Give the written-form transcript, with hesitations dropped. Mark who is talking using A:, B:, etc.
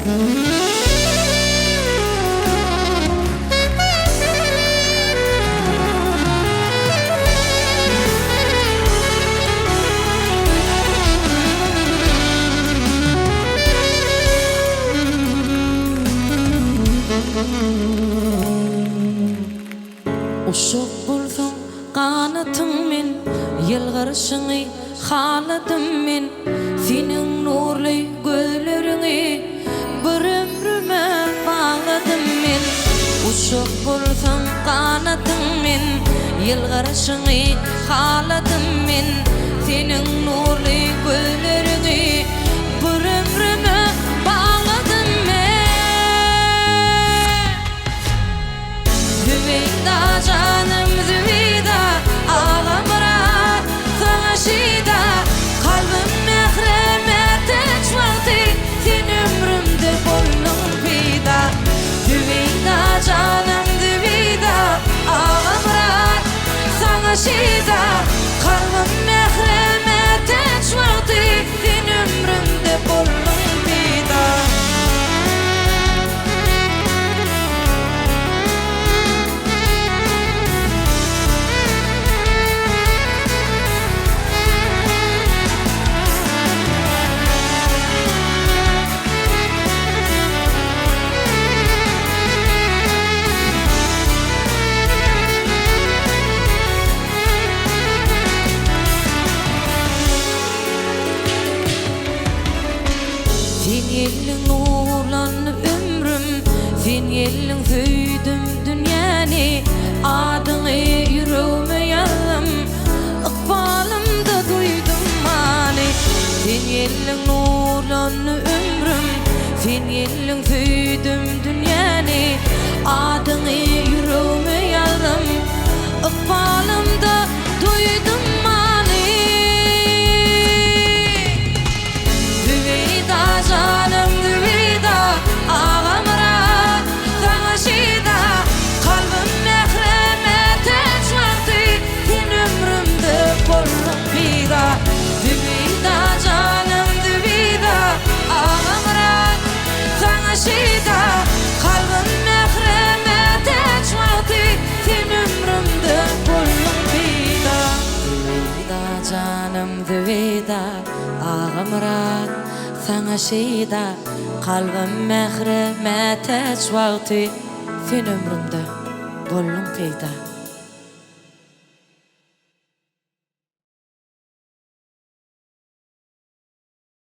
A: Uşak bulsam kanatım men, yılgarışını haladım men. Senin nurlu gözlerini bir ömrüme bağladım men. Uşak bulsam kanatım men, yılgarışını haladım men. Senin nurlu gözlerini bir ömrüme bağladım men. Zübeyda canım Zübeyda, ağam Murat sana şida. Kalbim mehremete çoğaltı, sen ömrümde boynun peyda. Zübeyda canım Zübeyda, ağam Murat sana şida. Kalbim mehremete çoğaltı, sen ömrümde boynun peyda. Sen yellin nurlanı ömrüm, sen yellin söydüm dünyani. Adını yüreğime yazdım, ıkbalımda duydum mani. Sen yellin nurlanı ömrüm, sen yellin söydüm dünyani. Adını yüreğime yazdım, ıkbalımda duydum mani. Zübeyda canım Zübeyda, ağam Murat sana şida. Kalbim mehremete çoğaltı, sen ömrümde bolluk peyda. Zübeyda canım Zübeyda, ağam Murat sana şida. Kalbim mehremete çoğaltı, sen ömrümde bolluk peyda. Zübeyda canım Zübeyda, ağam Murat sana şida. Kalbim mehremete çoğaltı, sen ömrümde bolluk peyda.